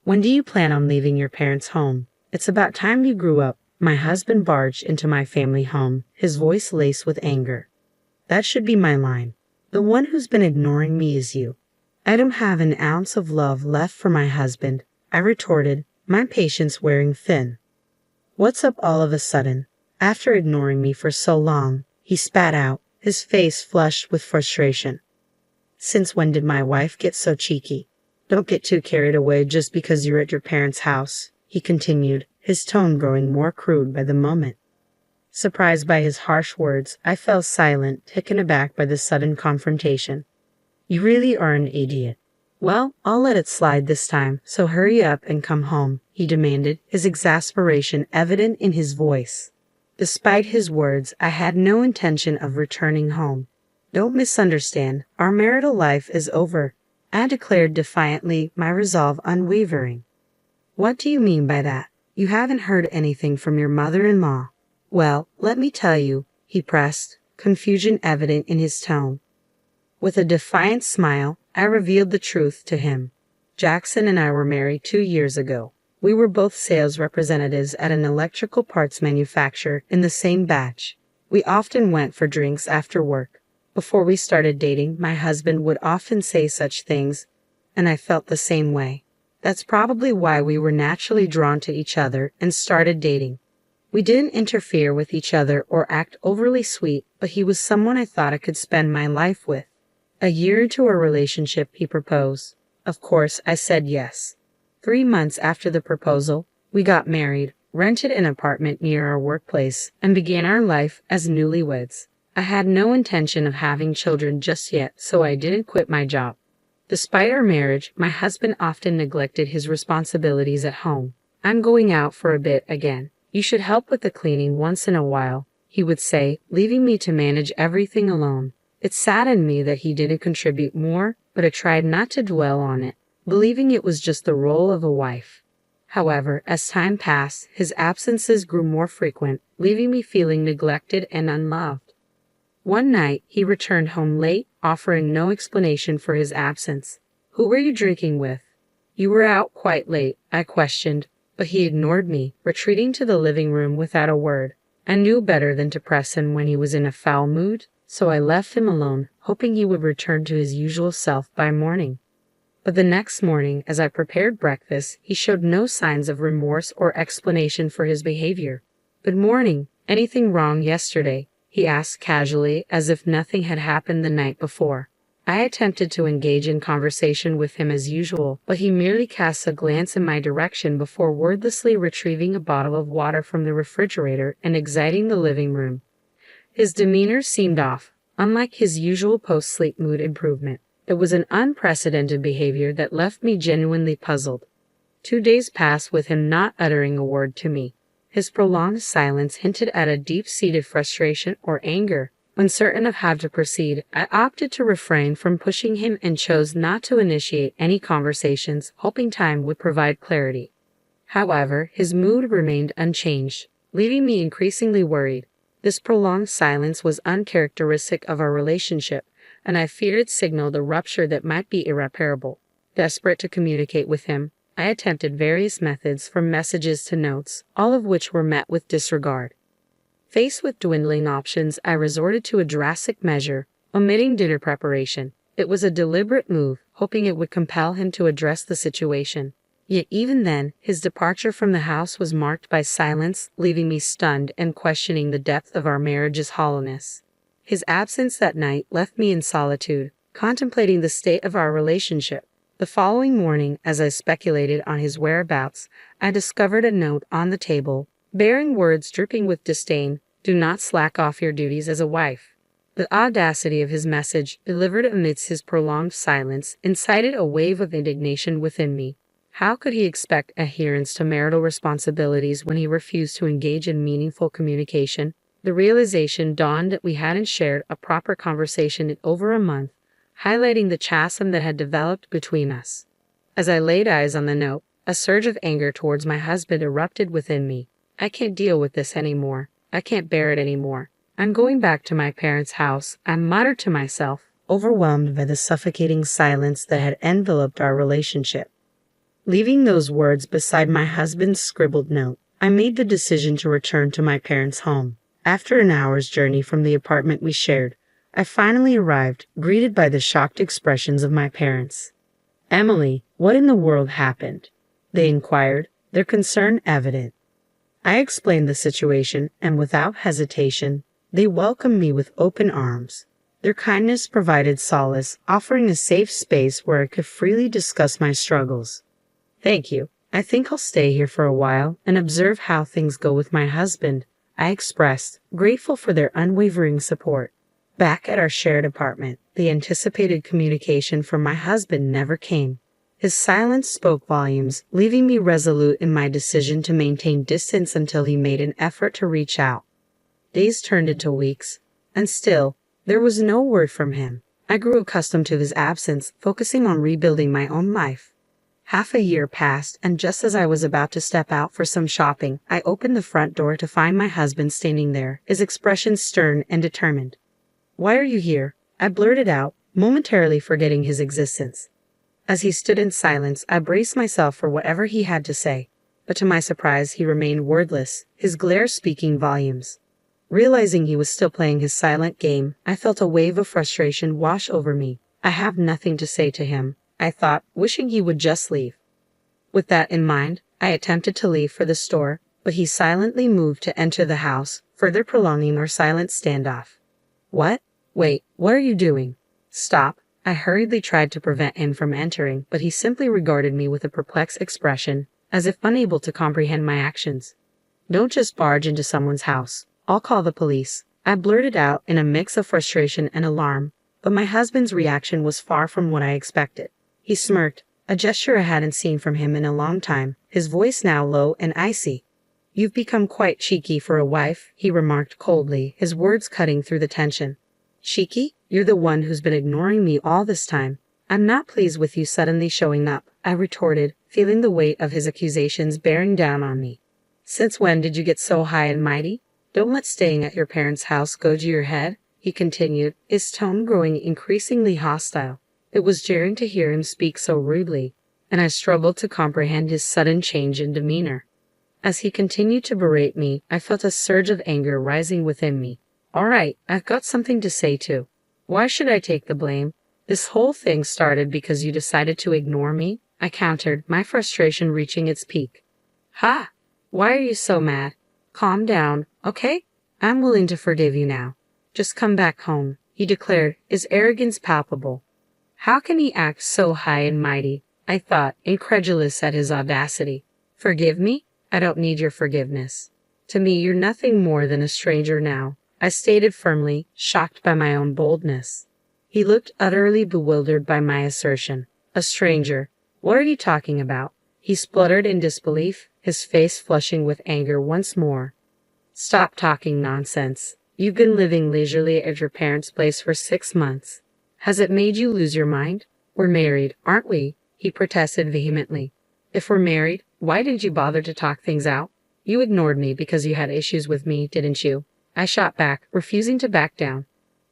When do you plan on leaving your parents' home? It's about time you grew up. My husband barged into my family home, his voice laced with anger. That should be my line. The one who's been ignoring me is you. I don't have an ounce of love left for my husband, I retorted, my patience wearing thin. What's up all of a sudden? After ignoring me for so long, he spat out, his face flushed with frustration. Since when did my wife get so cheeky? Don't get too carried away just because you're at your parents' house, he continued, his tone growing more crude by the moment. Surprised by his harsh words, I fell silent, taken aback by the sudden confrontation. You really are an idiot. Well, I'll let it slide this time, so hurry up and come home, he demanded, his exasperation evident in his voice. Despite his words, I had no intention of returning home. Don't misunderstand, our marital life is over, I declared defiantly, my resolve unwavering. What do you mean by that? You haven't heard anything from your mother-in-law. Well, let me tell you, he pressed, confusion evident in his tone. With a defiant smile, I revealed the truth to him. Jackson and I were married 2 years ago. We were both sales representatives at an electrical parts manufacturer in the same batch. We often went for drinks after work. Before we started dating, my husband would often say such things, and I felt the same way. That's probably why we were naturally drawn to each other and started dating. We didn't interfere with each other or act overly sweet, but he was someone I thought I could spend my life with. A year into our relationship, he proposed. Of course, I said yes. 3 months after the proposal, we got married, rented an apartment near our workplace, and began our life as newlyweds. I had no intention of having children just yet, so I didn't quit my job. Despite our marriage, my husband often neglected his responsibilities at home. I'm going out for a bit again. You should help with the cleaning once in a while, he would say, leaving me to manage everything alone. It saddened me that he didn't contribute more, but I tried not to dwell on it, believing it was just the role of a wife. However, as time passed, his absences grew more frequent, leaving me feeling neglected and unloved. One night, he returned home late, offering no explanation for his absence. Who were you drinking with? You were out quite late, I questioned, but he ignored me, retreating to the living room without a word. I knew better than to press him when he was in a foul mood, so I left him alone, hoping he would return to his usual self by morning. But the next morning, as I prepared breakfast, he showed no signs of remorse or explanation for his behavior. Good morning. Anything wrong yesterday? He asked casually, as if nothing had happened the night before. I attempted to engage in conversation with him as usual, but he merely cast a glance in my direction before wordlessly retrieving a bottle of water from the refrigerator and exiting the living room. His demeanor seemed off, unlike his usual post-sleep mood improvement. It was an unprecedented behavior that left me genuinely puzzled. 2 days passed with him not uttering a word to me. His prolonged silence hinted at a deep-seated frustration or anger. Uncertain of how to proceed, I opted to refrain from pushing him and chose not to initiate any conversations, hoping time would provide clarity. However, his mood remained unchanged, leaving me increasingly worried. This prolonged silence was uncharacteristic of our relationship, and I feared it signaled a rupture that might be irreparable. Desperate to communicate with him, I attempted various methods from messages to notes, all of which were met with disregard. Faced with dwindling options, I resorted to a drastic measure, omitting dinner preparation. It was a deliberate move, hoping it would compel him to address the situation. Yet even then, his departure from the house was marked by silence, leaving me stunned and questioning the depth of our marriage's hollowness. His absence that night left me in solitude, contemplating the state of our relationship. The following morning, as I speculated on his whereabouts, I discovered a note on the table, bearing words dripping with disdain. Do not slack off your duties as a wife. The audacity of his message, delivered amidst his prolonged silence, incited a wave of indignation within me. How could he expect adherence to marital responsibilities when he refused to engage in meaningful communication? The realization dawned that we hadn't shared a proper conversation in over a month, highlighting the chasm that had developed between us. As I laid eyes on the note, a surge of anger towards my husband erupted within me. I can't deal with this anymore. I can't bear it anymore. I'm going back to my parents' house, I muttered to myself, overwhelmed by the suffocating silence that had enveloped our relationship. Leaving those words beside my husband's scribbled note, I made the decision to return to my parents' home. After an hour's journey from the apartment we shared, I finally arrived, greeted by the shocked expressions of my parents. "Emily, what in the world happened?" they inquired, their concern evident. I explained the situation, and without hesitation, they welcomed me with open arms. Their kindness provided solace, offering a safe space where I could freely discuss my struggles. "Thank you. I think I'll stay here for a while and observe how things go with my husband," I expressed, grateful for their unwavering support. Back at our shared apartment, the anticipated communication from my husband never came. His silence spoke volumes, leaving me resolute in my decision to maintain distance until he made an effort to reach out. Days turned into weeks, and still, there was no word from him. I grew accustomed to his absence, focusing on rebuilding my own life. Half a year passed, and just as I was about to step out for some shopping, I opened the front door to find my husband standing there, his expression stern and determined. "Why are you here?" I blurted out, momentarily forgetting his existence. As he stood in silence, I braced myself for whatever he had to say, but to my surprise, he remained wordless, his glare speaking volumes. Realizing he was still playing his silent game, I felt a wave of frustration wash over me. I have nothing to say to him, I thought, wishing he would just leave. With that in mind, I attempted to leave for the store, but he silently moved to enter the house, further prolonging our silent standoff. "What? Wait, what are you doing?" "Stop." I hurriedly tried to prevent him from entering, but he simply regarded me with a perplexed expression, as if unable to comprehend my actions. "Don't just barge into someone's house. I'll call the police," I blurted out in a mix of frustration and alarm, but my husband's reaction was far from what I expected. He smirked, a gesture I hadn't seen from him in a long time, his voice now low and icy. "You've become quite cheeky for a wife," he remarked coldly, his words cutting through the tension. "Cheeky? You're the one who's been ignoring me all this time. I'm not pleased with you suddenly showing up," I retorted, feeling the weight of his accusations bearing down on me. "Since when did you get so high and mighty? Don't let staying at your parents' house go to your head," he continued, his tone growing increasingly hostile. It was jarring to hear him speak so rudely, and I struggled to comprehend his sudden change in demeanor. As he continued to berate me, I felt a surge of anger rising within me. "All right, I've got something to say too. Why should I take the blame? This whole thing started because you decided to ignore me," I countered, my frustration reaching its peak. "Ha! Why are you so mad? Calm down, okay? I'm willing to forgive you now. Just come back home," he declared, his arrogance palpable. How can he act so high and mighty? I thought, incredulous at his audacity. "Forgive me? I don't need your forgiveness. To me, you're nothing more than a stranger now," I stated firmly, shocked by my own boldness. He looked utterly bewildered by my assertion. "A stranger? What are you talking about?" he spluttered in disbelief, his face flushing with anger once more. "Stop talking nonsense. You've been living leisurely at your parents' place for 6 months. Has it made you lose your mind? We're married, aren't we?" he protested vehemently. "If we're married, why didn't you bother to talk things out? You ignored me because you had issues with me, didn't you?" I shot back, refusing to back down.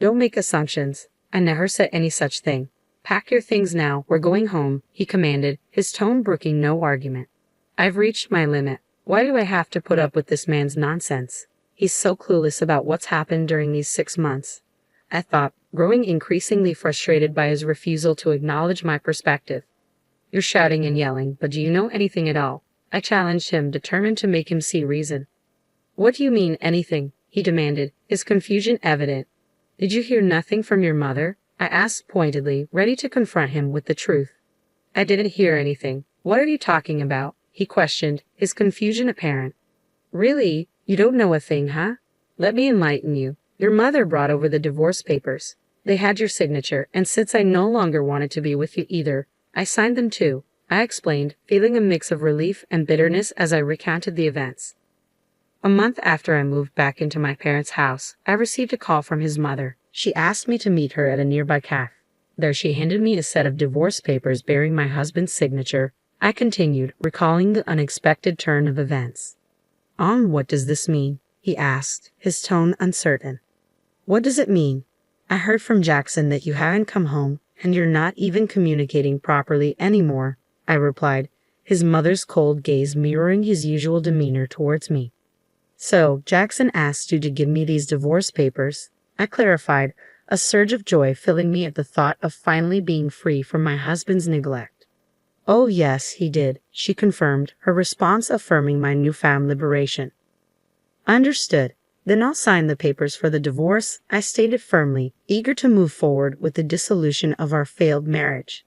"Don't make assumptions. I never said any such thing. Pack your things now, we're going home," he commanded, his tone brooking no argument. "I've reached my limit. Why do I have to put up with this man's nonsense? He's so clueless about what's happened during these 6 months," I thought, growing increasingly frustrated by his refusal to acknowledge my perspective. "You're shouting and yelling, but do you know anything at all?" I challenged him, determined to make him see reason. "What do you mean, anything?" he demanded, his confusion evident. "Did you hear nothing from your mother?" I asked pointedly, ready to confront him with the truth. "I didn't hear anything. What are you talking about?" he questioned, his confusion apparent. "Really? You don't know a thing, huh? Let me enlighten you. Your mother brought over the divorce papers. They had your signature, and since I no longer wanted to be with you either, I signed them too," I explained, feeling a mix of relief and bitterness as I recounted the events. A month after I moved back into my parents' house, I received a call from his mother. She asked me to meet her at a nearby cafe. There she handed me a set of divorce papers bearing my husband's signature. I continued, recalling the unexpected turn of events. What does this mean?" he asked, his tone uncertain. "What does it mean? I heard from Jackson that you haven't come home, and you're not even communicating properly anymore," I replied, his mother's cold gaze mirroring his usual demeanor towards me. "So, Jackson asked you to give me these divorce papers," I clarified, a surge of joy filling me at the thought of finally being free from my husband's neglect. "Oh yes, he did," she confirmed, her response affirming my newfound liberation. "Understood. Then I'll sign the papers for the divorce," I stated firmly, eager to move forward with the dissolution of our failed marriage.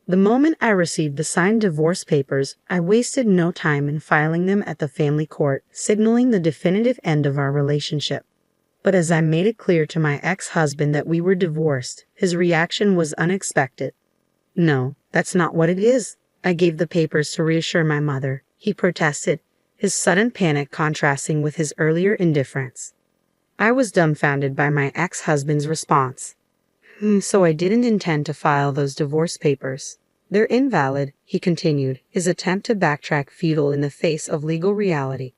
The moment I received the signed divorce papers, I wasted no time in filing them at the family court, signaling the definitive end of our relationship. But as I made it clear to my ex-husband that we were divorced, his reaction was unexpected. "No, that's not what it is." I gave the papers to reassure my mother. He protested, his sudden panic contrasting with his earlier indifference. I was dumbfounded by my ex-husband's response. "So I didn't intend to file those divorce papers. They're invalid," he continued, his attempt to backtrack futile in the face of legal reality.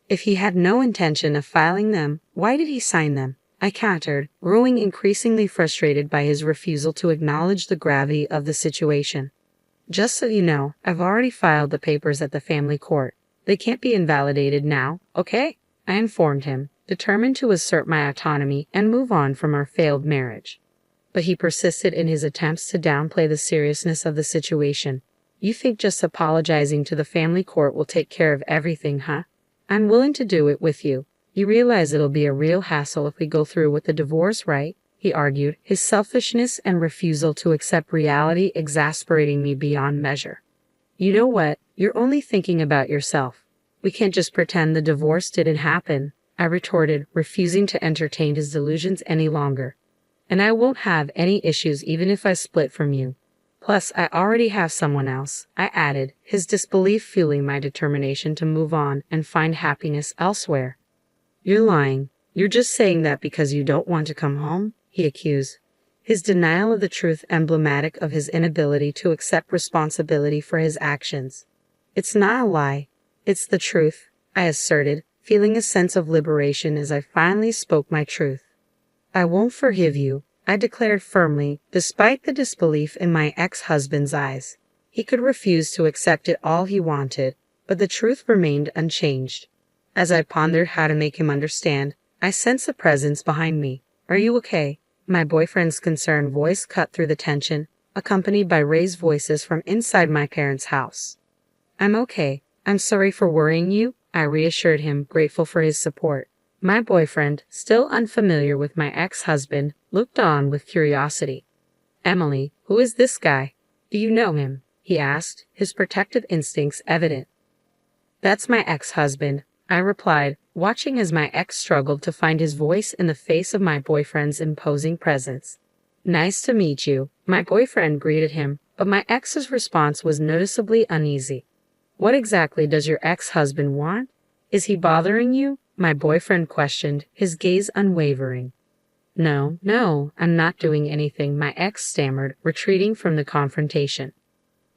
"If he had no intention of filing them, why did he sign them?" I countered, growing increasingly frustrated by his refusal to acknowledge the gravity of the situation. "Just so you know, I've already filed the papers at the family court. They can't be invalidated now, okay?" I informed him, determined to assert my autonomy and move on from our failed marriage. But he persisted in his attempts to downplay the seriousness of the situation. "You think just apologizing to the family court will take care of everything, huh? I'm willing to do it with you. You realize it'll be a real hassle if we go through with the divorce, right?" he argued, his selfishness and refusal to accept reality exasperating me beyond measure. "You know what? You're only thinking about yourself. We can't just pretend the divorce didn't happen," I retorted, refusing to entertain his delusions any longer. "And I won't have any issues even if I split from you. Plus, I already have someone else," I added, his disbelief fueling my determination to move on and find happiness elsewhere. "You're lying. You're just saying that because you don't want to come home," he accused, his denial of the truth emblematic of his inability to accept responsibility for his actions. "It's not a lie. It's the truth," I asserted, feeling a sense of liberation as I finally spoke my truth. "I won't forgive you," I declared firmly, despite the disbelief in my ex-husband's eyes. He could refuse to accept it all he wanted, but the truth remained unchanged. As I pondered how to make him understand, I sensed a presence behind me. "Are you okay?" My boyfriend's concerned voice cut through the tension, accompanied by raised voices from inside my parents' house. "I'm okay. I'm sorry for worrying you," I reassured him, grateful for his support. My boyfriend, still unfamiliar with my ex-husband, looked on with curiosity. "Emily, who is this guy? Do you know him?" he asked, his protective instincts evident. "That's my ex-husband," I replied, watching as my ex struggled to find his voice in the face of my boyfriend's imposing presence. "Nice to meet you," my boyfriend greeted him, but my ex's response was noticeably uneasy. "What exactly does your ex-husband want? Is he bothering you?" my boyfriend questioned, his gaze unwavering. No, I'm not doing anything," my ex stammered, retreating from the confrontation.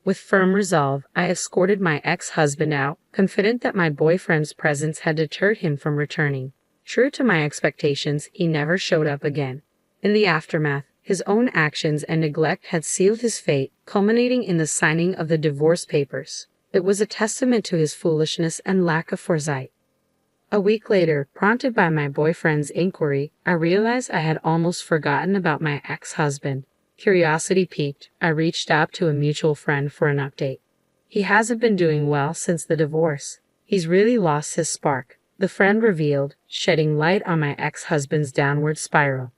With firm resolve, I escorted my ex-husband out, confident that my boyfriend's presence had deterred him from returning. True to my expectations, he never showed up again. In the aftermath, his own actions and neglect had sealed his fate, culminating in the signing of the divorce papers. It was a testament to his foolishness and lack of foresight. A week later, prompted by my boyfriend's inquiry, I realized I had almost forgotten about my ex-husband. Curiosity piqued, I reached out to a mutual friend for an update. "He hasn't been doing well since the divorce. He's really lost his spark," the friend revealed, shedding light on my ex-husband's downward spiral.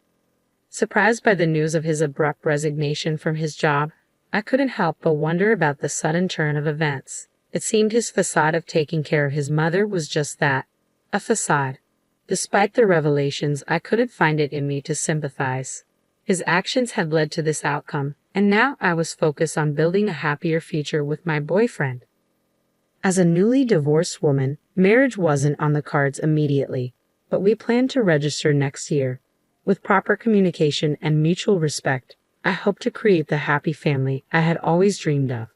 Surprised by the news of his abrupt resignation from his job, I couldn't help but wonder about the sudden turn of events. It seemed his facade of taking care of his mother was just that. A facade. Despite the revelations, I couldn't find it in me to sympathize. His actions had led to this outcome, and now I was focused on building a happier future with my boyfriend. As a newly divorced woman, marriage wasn't on the cards immediately, but we planned to register next year. With proper communication and mutual respect, I hope to create the happy family I had always dreamed of.